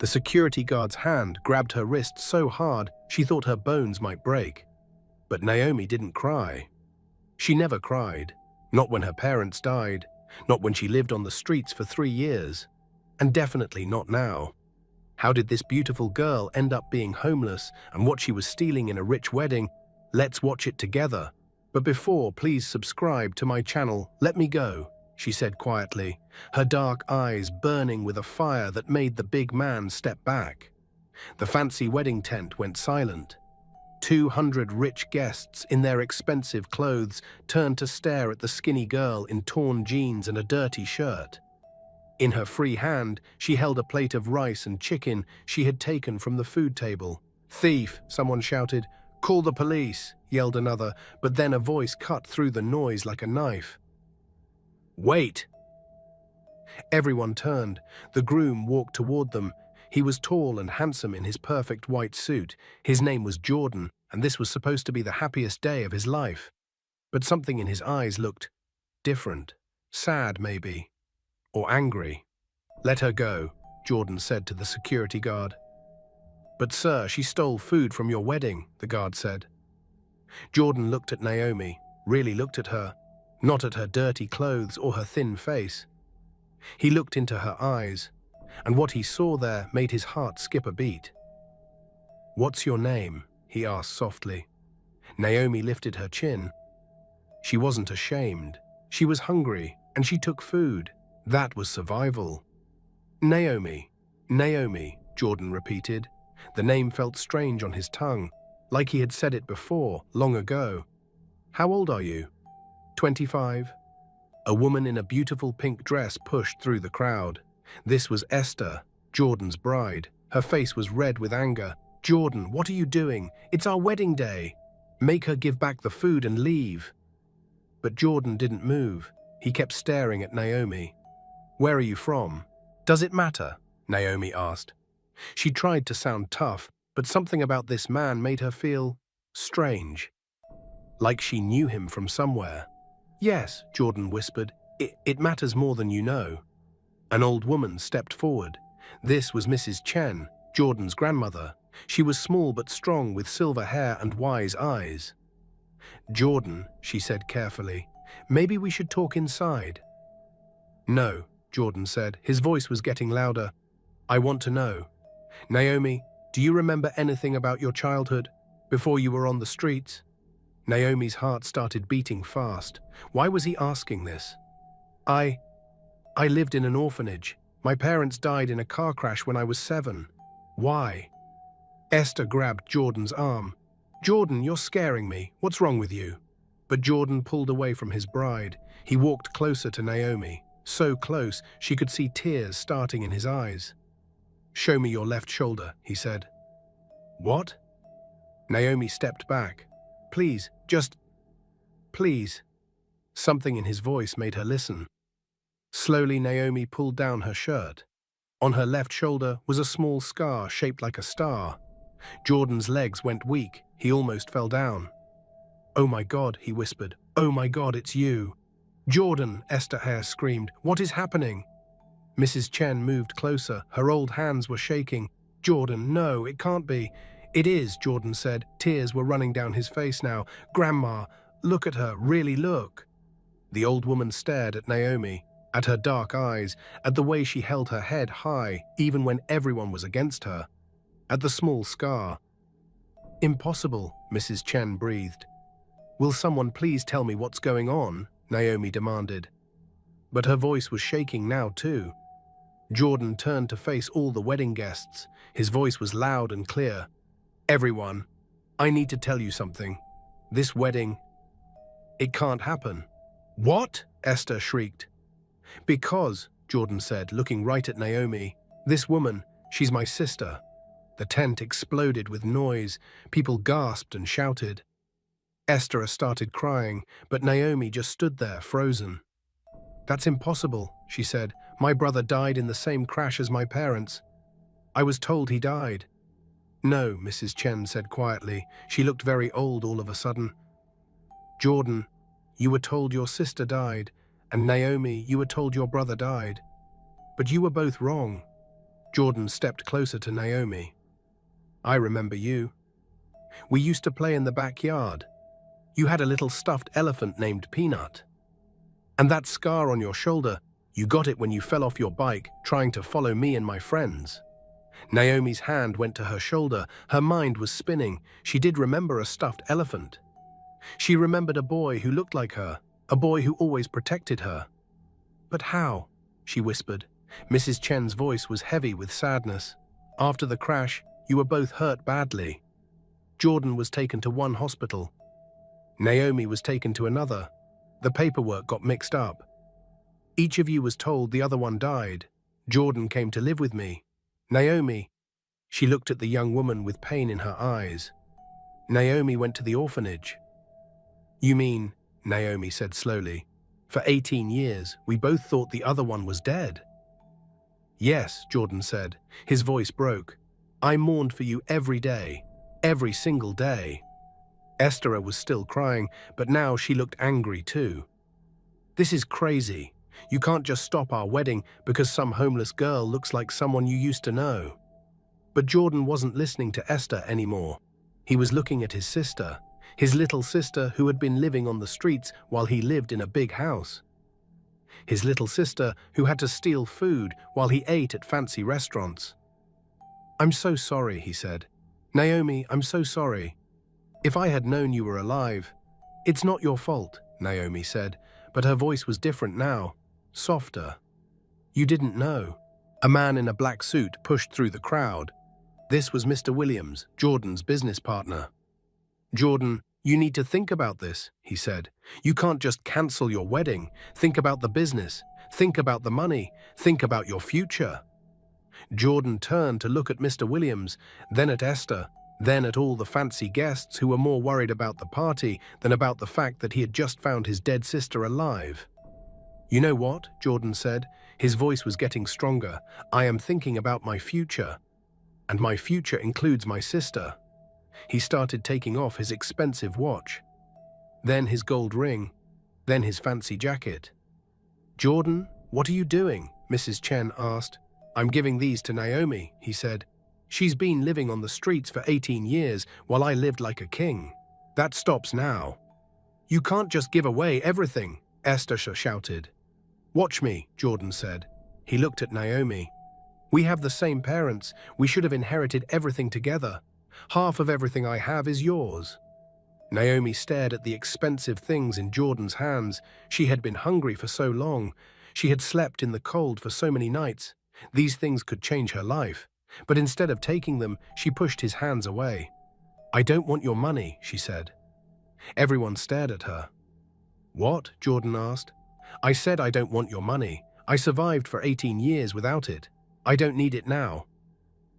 The security guard's hand grabbed her wrist so hard she thought her bones might break. But Naomi didn't cry. She never cried. Not when her parents died, not when she lived on the streets for 3 years, and definitely not now. How did this beautiful girl end up being homeless and what she was stealing in a rich wedding? Let's watch it together. But before, please subscribe to my channel. Let me go, she said quietly, her dark eyes burning with a fire that made the big man step back. The fancy wedding tent went silent. 200 rich guests in their expensive clothes turned to stare at the skinny girl in torn jeans and a dirty shirt. In her free hand, she held a plate of rice and chicken she had taken from the food table. "Thief!" someone shouted. "Call the police!" yelled another, but then a voice cut through the noise like a knife. "Wait!" Everyone turned. The groom walked toward them. He was tall and handsome in his perfect white suit. His name was Jordan, and this was supposed to be the happiest day of his life. But something in his eyes looked different. Sad, maybe. Or angry. "Let her go," Jordan said to the security guard. "But sir, she stole food from your wedding," the guard said. Jordan looked at Naomi, really looked at her, not at her dirty clothes or her thin face. He looked into her eyes, and what he saw there made his heart skip a beat. "What's your name?" he asked softly. Naomi lifted her chin. She wasn't ashamed. She was hungry, and she took food. That was survival. "Naomi, Naomi," Jordan repeated. The name felt strange on his tongue, like he had said it before, long ago. "How old are you?" 25. A woman in a beautiful pink dress pushed through the crowd. This was Esther, Jordan's bride. Her face was red with anger. "Jordan, what are you doing? It's our wedding day. Make her give back the food and leave." But Jordan didn't move. He kept staring at Naomi. "Where are you from?" "Does it matter?" Naomi asked. She tried to sound tough, but something about this man made her feel strange. Like she knew him from somewhere. "Yes," Jordan whispered. It matters more than you know." An old woman stepped forward. This was Mrs. Chen, Jordan's grandmother. She was small but strong with silver hair and wise eyes. "Jordan," she said carefully, "maybe we should talk inside." "No," Jordan said. His voice was getting louder. "I want to know. Naomi, do you remember anything about your childhood, before you were on the streets?" Naomi's heart started beating fast. Why was he asking this? I lived in an orphanage. My parents died in a car crash when I was 7. Why?" Esther grabbed Jordan's arm. "Jordan, you're scaring me. What's wrong with you?" But Jordan pulled away from his bride. He walked closer to Naomi, so close she could see tears starting in his eyes. "Show me your left shoulder," he said. "What?" Naomi stepped back. "Please, please." Something in his voice made her listen. Slowly, Naomi pulled down her shirt. On her left shoulder was a small scar shaped like a star. Jordan's legs went weak. He almost fell down. "Oh my God," he whispered. "Oh my God, it's you." "Jordan," Esther Hare screamed. "What is happening?" Mrs. Chen moved closer. Her old hands were shaking. "Jordan, no, it can't be." "It is," Jordan said. Tears were running down his face now. "Grandma, look at her, really look." The old woman stared at Naomi, at her dark eyes, at the way she held her head high, even when everyone was against her, at the small scar. "Impossible," Mrs. Chen breathed. "Will someone please tell me what's going on?" Naomi demanded. But her voice was shaking now too. Jordan turned to face all the wedding guests. His voice was loud and clear. "Everyone, I need to tell you something. This wedding, it can't happen." "What?" Esther shrieked. "Because," Jordan said, looking right at Naomi, "this woman, she's my sister." The tent exploded with noise. People gasped and shouted. Esther started crying, but Naomi just stood there, frozen. "That's impossible," she said. "My brother died in the same crash as my parents. I was told he died." "No," Mrs. Chen said quietly. She looked very old all of a sudden. "Jordan, you were told your sister died, and Naomi, you were told your brother died. But you were both wrong. Jordan stepped closer to Naomi. I remember you. We used to play in the backyard. You had a little stuffed elephant named Peanut. And that scar on your shoulder, you got it when you fell off your bike trying to follow me and my friends. Naomi's hand went to her shoulder. Her mind was spinning. She did remember a stuffed elephant. She remembered a boy who looked like her, a boy who always protected her. But how? She whispered. Mrs. Chen's voice was heavy with sadness. After the crash, you were both hurt badly. Jordan was taken to one hospital. Naomi was taken to another. The paperwork got mixed up. Each of you was told the other one died. Jordan came to live with me. Naomi, she looked at the young woman with pain in her eyes. Naomi went to the orphanage. You mean, Naomi said slowly, for 18 years, we both thought the other one was dead. Yes, Jordan said. His voice broke. I mourned for you every day, every single day. Esther was still crying, but now she looked angry too. This is crazy. You can't just stop our wedding because some homeless girl looks like someone you used to know. But Jordan wasn't listening to Esther anymore. He was looking at his little sister who had been living on the streets while he lived in a big house. His little sister who had to steal food while he ate at fancy restaurants. I'm so sorry, he said. Naomi, I'm so sorry. If I had known you were alive. It's not your fault, Naomi said, but her voice was different now, softer. You didn't know. A man in a black suit pushed through the crowd. This was Mr. Williams, Jordan's business partner. Jordan, you need to think about this, he said. You can't just cancel your wedding. Think about the business. Think about the money. Think about your future. Jordan turned to look at Mr. Williams, then at Esther, then at all the fancy guests who were more worried about the party than about the fact that he had just found his dead sister alive. You know what? Jordan said. His voice was getting stronger. I am thinking about my future. And my future includes my sister. He started taking off his expensive watch, then his gold ring, then his fancy jacket. Jordan, what are you doing? Mrs. Chen asked. I'm giving these to Naomi, he said. She's been living on the streets for 18 years while I lived like a king. That stops now. You can't just give away everything, Esther shouted. Watch me, Jordan said. He looked at Naomi. We have the same parents. We should have inherited everything together. Half of everything I have is yours. Naomi stared at the expensive things in Jordan's hands. She had been hungry for so long. She had slept in the cold for so many nights. These things could change her life. But instead of taking them, she pushed his hands away. I don't want your money, she said. Everyone stared at her. What? Jordan asked. I said I don't want your money. I survived for 18 years without it. I don't need it now.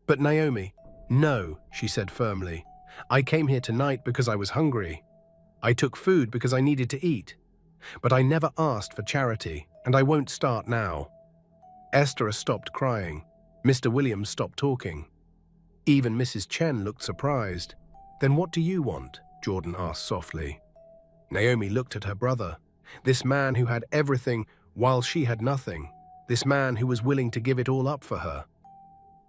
But Naomi, no, she said firmly. I came here tonight because I was hungry. I took food because I needed to eat. But I never asked for charity, and I won't start now. Esther stopped crying. Mr. Williams stopped talking. Even Mrs. Chen looked surprised. Then what do you want? Jordan asked softly. Naomi looked at her brother. This man who had everything while she had nothing. This man who was willing to give it all up for her.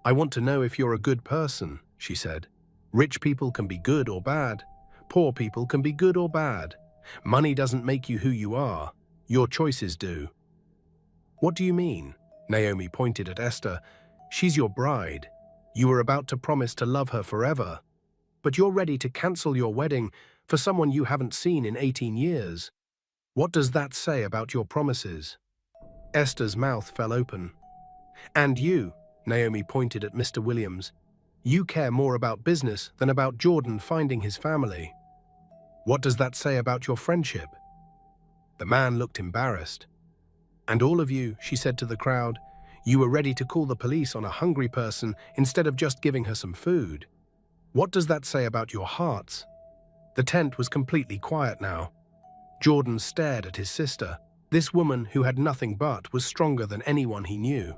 I want to know if you're a good person, she said. Rich people can be good or bad. Poor people can be good or bad. Money doesn't make you who you are. Your choices do. What do you mean? Naomi pointed at Esther. She's your bride. You were about to promise to love her forever. But you're ready to cancel your wedding for someone you haven't seen in 18 years. What does that say about your promises? Esther's mouth fell open. And you, Naomi pointed at Mr. Williams, you care more about business than about Jordan finding his family. What does that say about your friendship? The man looked embarrassed. And all of you, she said to the crowd, you were ready to call the police on a hungry person instead of just giving her some food. What does that say about your hearts? The tent was completely quiet now. Jordan stared at his sister. This woman who had nothing but was stronger than anyone he knew.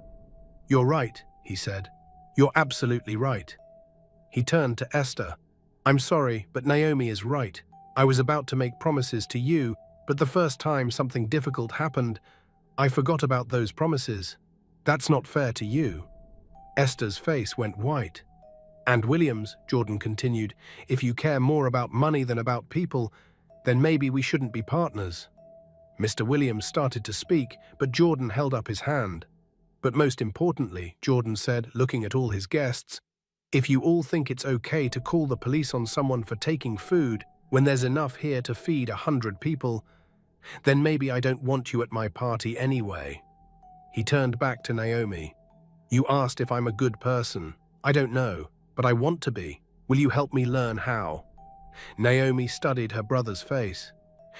You're right, he said. You're absolutely right. He turned to Esther. I'm sorry, but Naomi is right. I was about to make promises to you, but the first time something difficult happened, I forgot about those promises. That's not fair to you. Esther's face went white. "And Williams," Jordan continued, "if you care more about money than about people, then maybe we shouldn't be partners." Mr. Williams started to speak, but Jordan held up his hand. "But most importantly," Jordan said, looking at all his guests, "if you all think it's okay to call the police on someone for taking food when there's enough here to feed 100 people, then maybe I don't want you at my party anyway." He turned back to Naomi. "You asked if I'm a good person. I don't know, but I want to be. Will you help me learn how?" Naomi studied her brother's face.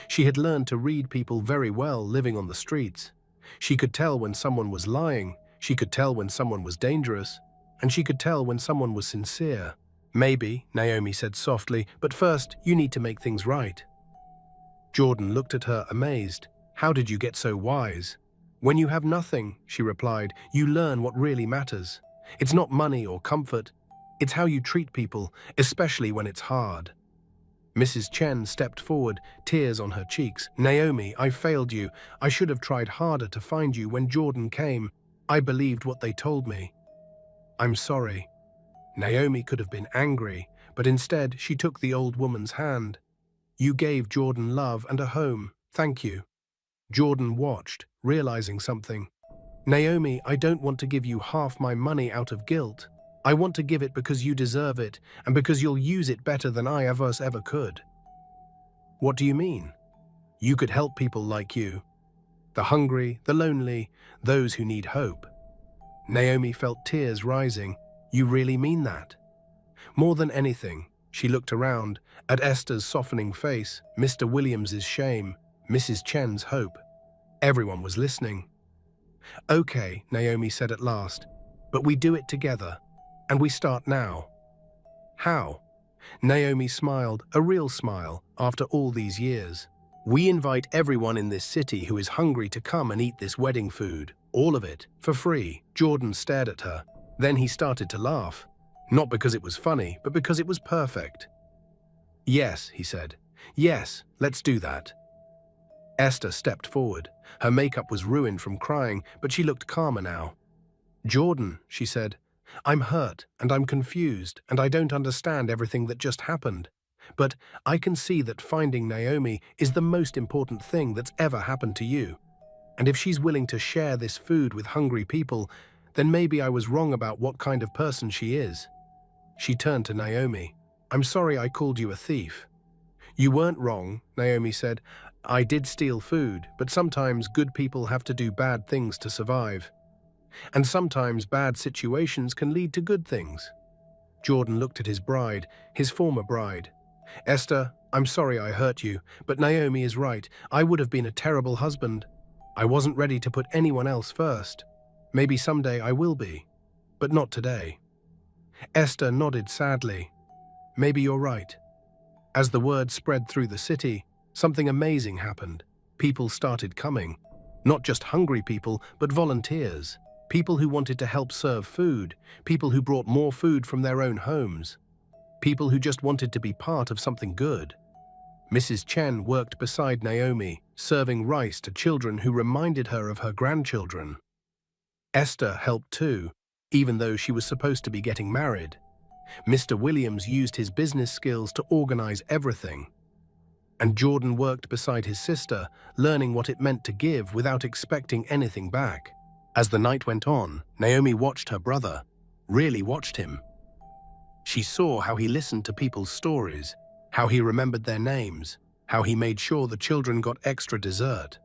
She had learned to read people very well living on the streets. She could tell when someone was lying, she could tell when someone was dangerous, and she could tell when someone was sincere. "Maybe," Naomi said softly, "but first you need to make things right." Jordan looked at her amazed. "How did you get so wise?" "When you have nothing," she replied, "you learn what really matters. It's not money or comfort. It's how you treat people, especially when it's hard." Mrs. Chen stepped forward, tears on her cheeks. "Naomi, I failed you. I should have tried harder to find you when Jordan came. I believed what they told me. I'm sorry." Naomi could have been angry, but instead she took the old woman's hand. "You gave Jordan love and a home. Thank you." Jordan watched, realizing something. "Naomi, I don't want to give you half my money out of guilt. I want to give it because you deserve it, and because you'll use it better than I ever could." "What do you mean?" "You could help people like you. The hungry, the lonely, those who need hope." Naomi felt tears rising. "You really mean that?" More than anything, she looked around, at Esther's softening face, Mr. Williams's shame, Mrs. Chen's hope. Everyone was listening. "Okay," Naomi said at last, "but we do it together. And we start now." "How?" Naomi smiled, a real smile, after all these years. "We invite everyone in this city who is hungry to come and eat this wedding food, all of it, for free." Jordan stared at her. Then he started to laugh. Not because it was funny, but because it was perfect. "Yes," he said. "Yes, let's do that." Esther stepped forward. Her makeup was ruined from crying, but she looked calmer now. "Jordan," she said, "I'm hurt and I'm confused and I don't understand everything that just happened. But I can see that finding Naomi is the most important thing that's ever happened to you. And if she's willing to share this food with hungry people, then maybe I was wrong about what kind of person she is." She turned to Naomi. "I'm sorry I called you a thief." "You weren't wrong," Naomi said. "I did steal food, but sometimes good people have to do bad things to survive. And sometimes bad situations can lead to good things." Jordan looked at his bride, his former bride. "Esther, I'm sorry I hurt you, but Naomi is right. I would have been a terrible husband. I wasn't ready to put anyone else first. Maybe someday I will be, but not today." Esther nodded sadly. "Maybe you're right." As the word spread through the city, something amazing happened. People started coming. Not just hungry people, but volunteers. People who wanted to help serve food. People who brought more food from their own homes. People who just wanted to be part of something good. Mrs. Chen worked beside Naomi, serving rice to children who reminded her of her grandchildren. Esther helped too, even though she was supposed to be getting married. Mr. Williams used his business skills to organize everything. And Jordan worked beside his sister, learning what it meant to give without expecting anything back. As the night went on, Naomi watched her brother, really watched him. She saw how he listened to people's stories, how he remembered their names, how he made sure the children got extra dessert.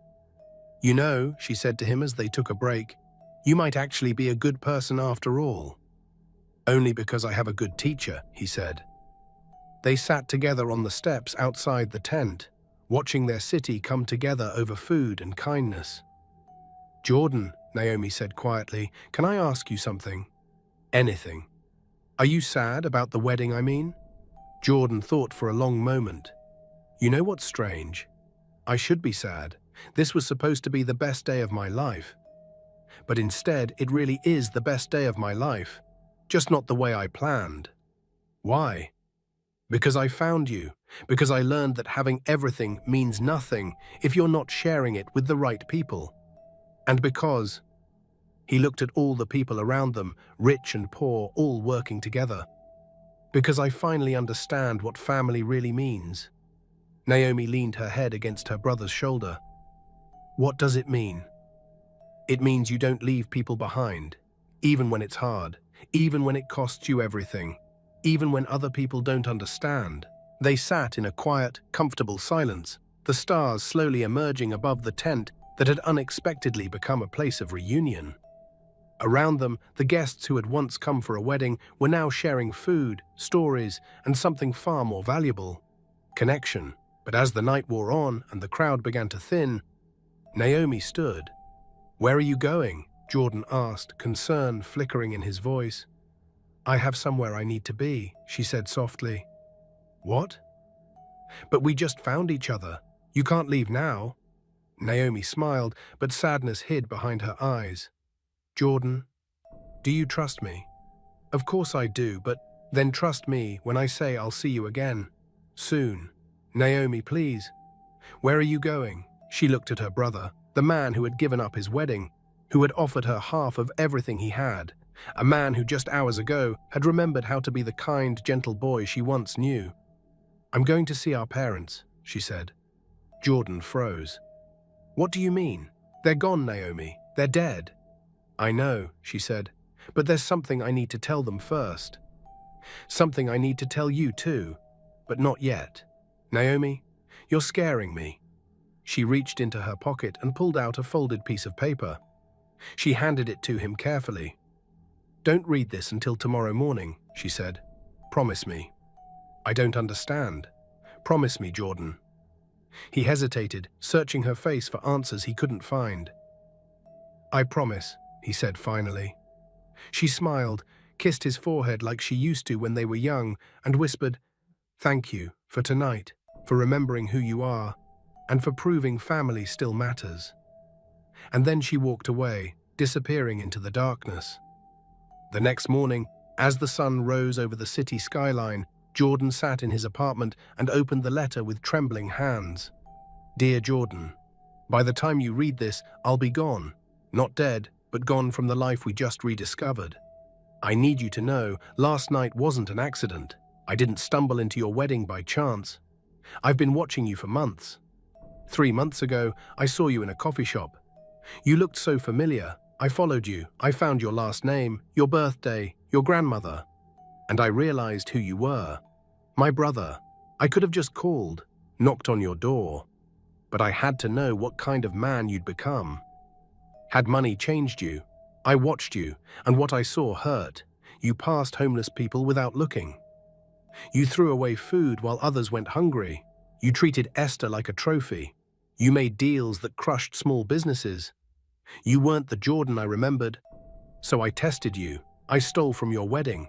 "You know," she said to him as they took a break, "you might actually be a good person after all." "Only because I have a good teacher," he said. They sat together on the steps outside the tent, watching their city come together over food and kindness. "Jordan," Naomi said quietly, "can I ask you something?" "Anything." "Are you sad about the wedding, I mean?" Jordan thought for a long moment. "You know what's strange? I should be sad. This was supposed to be the best day of my life. But instead, it really is the best day of my life, just not the way I planned." "Why?" "Because I found you, because I learned that having everything means nothing if you're not sharing it with the right people. And because..." He looked at all the people around them, rich and poor, all working together. Because I finally understand what family really means. Naomi leaned her head against her brother's shoulder. What does it mean? It means you don't leave people behind, even when it's hard, even when it costs you everything, even when other people don't understand. They sat in a quiet, comfortable silence, the stars slowly emerging above the tent that had unexpectedly become a place of reunion. Around them, the guests who had once come for a wedding were now sharing food, stories, and something far more valuable: connection. But as the night wore on and the crowd began to thin, Naomi stood. "Where are you going?" Jordan asked, concern flickering in his voice. "I have somewhere I need to be," she said softly. "What?" "But we just found each other. You can't leave now." Naomi smiled, but sadness hid behind her eyes. "Jordan, do you trust me?" "Of course I do, but then trust me when I say I'll see you again. Soon." "Naomi, please." "Where are you going?" She looked at her brother, the man who had given up his wedding, who had offered her half of everything he had, a man who just hours ago had remembered how to be the kind, gentle boy she once knew. "I'm going to see our parents," she said. Jordan froze. "What do you mean? They're gone, Naomi. They're dead." "I know," she said, "but there's something I need to tell them first. Something I need to tell you too, but not yet. Naomi, you're scaring me." She reached into her pocket and pulled out a folded piece of paper. She handed it to him carefully. "Don't read this until tomorrow morning," she said. "Promise me." "I don't understand." "Promise me, Jordan." He hesitated, searching her face for answers he couldn't find. "I promise," he said finally. She smiled, kissed his forehead like she used to when they were young, and whispered, "Thank you for tonight, for remembering who you are, and for proving family still matters." And then she walked away, disappearing into the darkness. The next morning, as the sun rose over the city skyline, Jordan sat in his apartment and opened the letter with trembling hands. "Dear Jordan, by the time you read this, I'll be gone. Not dead, but gone from the life we just rediscovered. I need you to know, last night wasn't an accident. I didn't stumble into your wedding by chance. I've been watching you for months. 3 months ago, I saw you in a coffee shop. You looked so familiar. I followed you. I found your last name, your birthday, your grandmother. And I realized who you were. My brother. I could have just called, knocked on your door. But I had to know what kind of man you'd become. Had money changed you? I watched you, and what I saw hurt. You passed homeless people without looking. You threw away food while others went hungry. You treated Esther like a trophy. You made deals that crushed small businesses. You weren't the Jordan I remembered. So I tested you. I stole from your wedding.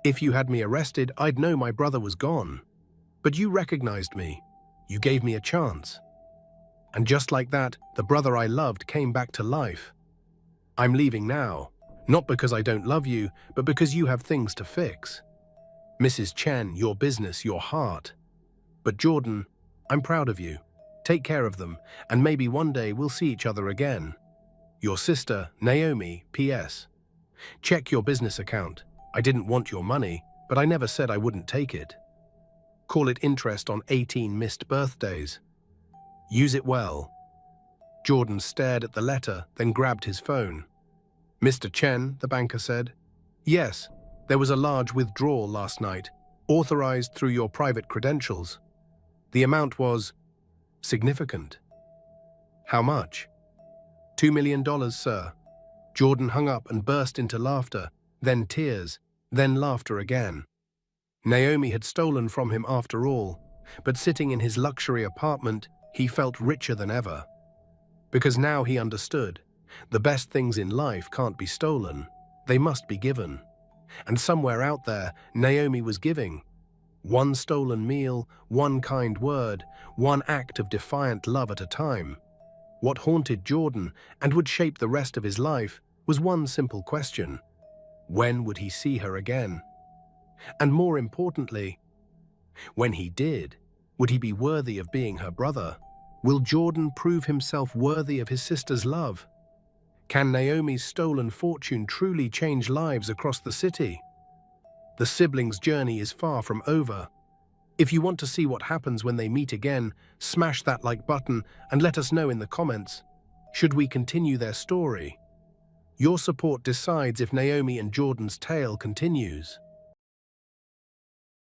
If you had me arrested, I'd know my brother was gone. But you recognized me. You gave me a chance. And just like that, the brother I loved came back to life. I'm leaving now, not because I don't love you, but because you have things to fix. Mrs. Chen, your business, your heart. But Jordan, I'm proud of you. Take care of them, and maybe one day we'll see each other again. Your sister, Naomi, P.S. Check your business account. I didn't want your money, but I never said I wouldn't take it. Call it interest on 18 missed birthdays. Use it well." Jordan stared at the letter, then grabbed his phone. "Mr. Chen," the banker said. "Yes, there was a large withdrawal last night, authorized through your private credentials. The amount was significant." "How much?" $2 million, sir." Jordan hung up and burst into laughter, then tears, then laughter again. Naomi had stolen from him after all, but sitting in his luxury apartment, he felt richer than ever. Because now he understood, the best things in life can't be stolen, they must be given. And somewhere out there, Naomi was giving. One stolen meal, one kind word, one act of defiant love at a time. What haunted Jordan, and would shape the rest of his life, was one simple question. When would he see her again? And more importantly, when he did, would he be worthy of being her brother? Will Jordan prove himself worthy of his sister's love? Can Naomi's stolen fortune truly change lives across the city? The siblings' journey is far from over. If you want to see what happens when they meet again, smash that like button and let us know in the comments. Should we continue their story? Your support decides if Naomi and Jordan's tale continues.